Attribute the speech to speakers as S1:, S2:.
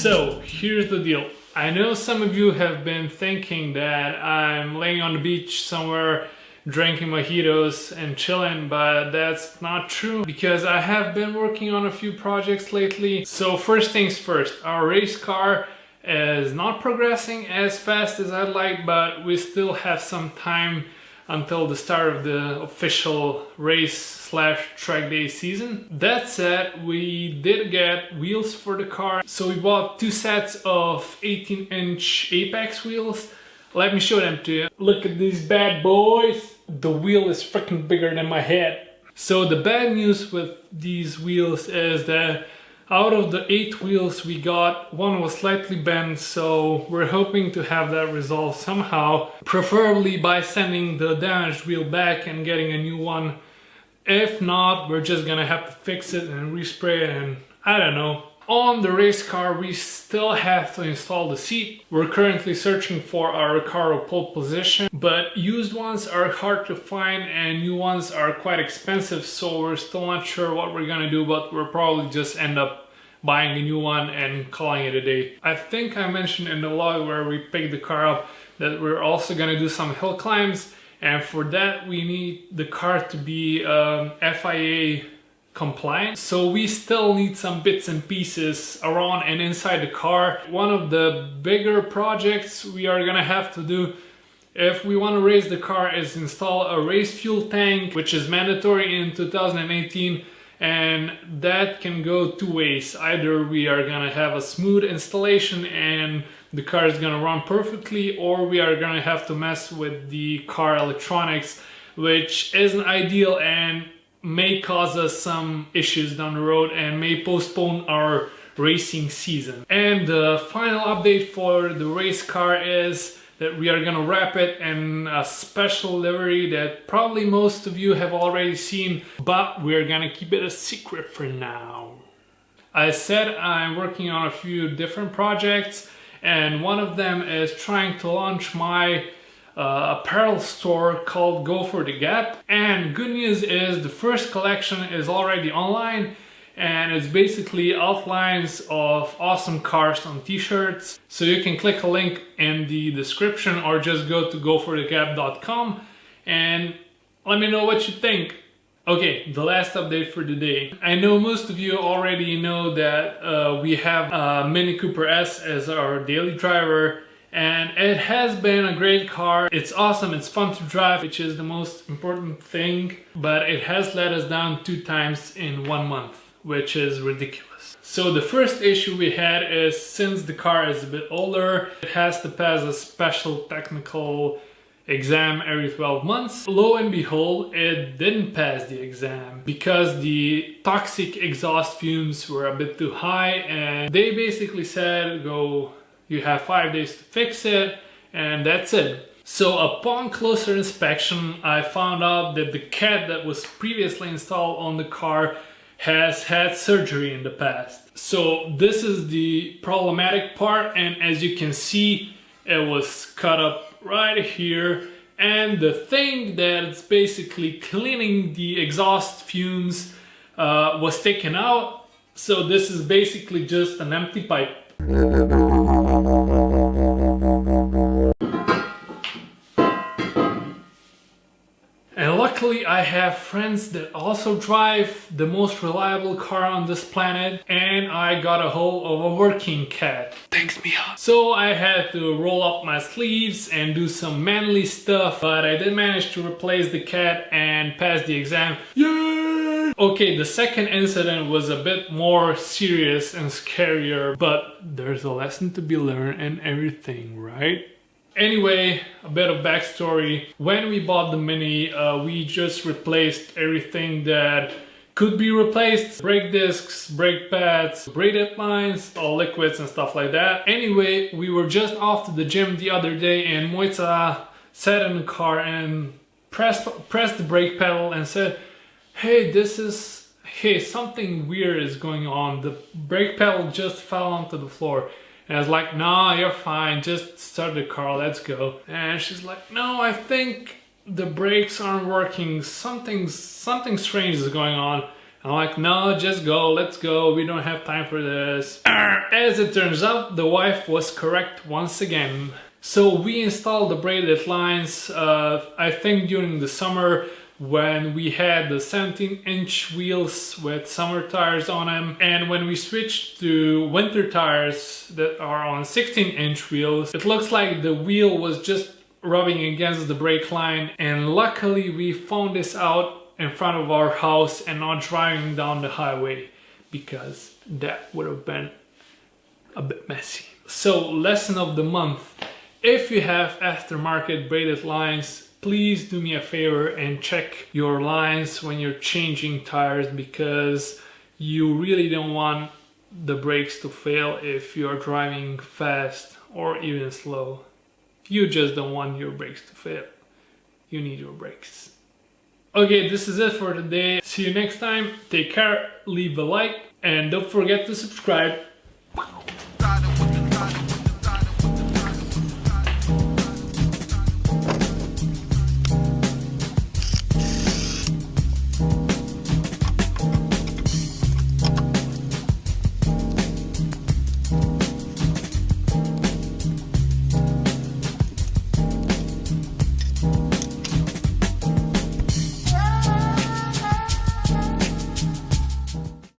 S1: So here's the deal. I know some of you have been thinking that I'm laying on the beach somewhere drinking mojitos and chilling, but that's not true because I have been working on a few projects lately. So first things first, our race car is not progressing as fast as I'd like, but we still have some time until the start of the official race/track day season. That said, we did get wheels for the car. So we bought two sets of 18-inch Apex wheels. Let me show them to you. Look at these bad boys. The wheel is freaking bigger than my head. So the bad news with these wheels is that out of the 8 wheels we got, one was slightly bent, so we're hoping to have that resolved somehow, preferably by sending the damaged wheel back and getting a new one. If not, we're just gonna have to fix it and respray it, and I don't know. On the race car, we still have to install the seat. We're currently searching for our Recaro pole position, but used ones are hard to find and new ones are quite expensive, so we're still not sure what we're gonna do, but we'll probably just end up buying a new one and calling it a day. I think I mentioned in the vlog where we picked the car up that we're also gonna do some hill climbs, and for that we need the car to be FIA compliant. So we still need some bits and pieces around and inside the car. One of the bigger projects we are gonna have to do if we want to race the car is install a race fuel tank, which is mandatory in 2018, and that can go two ways. Either we are gonna have a smooth installation and the car is gonna run perfectly, or we are gonna have to mess with the car electronics, which isn't ideal and may cause us some issues down the road and may postpone our racing season. And the final update for the race car is that we are gonna wrap it in a special livery that probably most of you have already seen, but we're gonna keep it a secret for now. I said I'm working on a few different projects, and one of them is trying to launch my apparel store called Go for the Gap. And good news is the first collection is already online, and it's basically outlines of awesome cars on t-shirts. So you can click a link in the description or just go to goforthegap.com and let me know what you think. Okay, the last update for the day. I know most of you already know that we have Mini Cooper S as our daily driver, and it has been a great car. It's awesome, it's fun to drive, which is the most important thing, but it has let us down 2 times in 1 month, which is ridiculous. So the first issue we had is, since the car is a bit older, it has to pass a special technical exam every 12 months. Lo and behold, it didn't pass the exam because the toxic exhaust fumes were a bit too high, and they basically said, you have 5 days to fix it, and that's it. So upon closer inspection, I found out that the cat that was previously installed on the car has had surgery in the past. So this is the problematic part, and as you can see, it was cut up right here, and the thing that's basically cleaning the exhaust fumes was taken out. So this is basically just an empty pipe. And luckily I have friends that also drive the most reliable car on this planet, and I got a hold of a working cat. Thanks, Mia. So I had to roll up my sleeves and do some manly stuff, but I did manage to replace the cat and pass the exam. Yay! Okay, the second incident was a bit more serious and scarier, but there's a lesson to be learned in everything, right? Anyway, a bit of backstory. When we bought the Mini, we just replaced everything that could be replaced. Brake discs, brake pads, braided lines, all liquids and stuff like that. Anyway, we were just off to the gym the other day, and Moitza sat in the car and pressed the brake pedal and said, hey, something weird is going on. The brake pedal just fell onto the floor. And I was like, nah, you're fine, just start the car, let's go. And she's like, no, I think the brakes aren't working, something strange is going on. I'm like, no, just go, let's go, we don't have time for this. As it turns out, the wife was correct once again. So we installed the braided lines, I think during the summer, when we had the 17-inch wheels with summer tires on them, and when we switched to winter tires that are on 16-inch wheels, it looks like the wheel was just rubbing against the brake line, and luckily we found this out in front of our house and not driving down the highway, because that would have been a bit messy. So lesson of the month: if you have aftermarket braided lines, please do me a favor and check your lines when you're changing tires, because you really don't want the brakes to fail if you're driving fast or even slow. You just don't want your brakes to fail. You need your brakes. Okay, this is it for today. See you next time. Take care, leave a like, and don't forget to subscribe.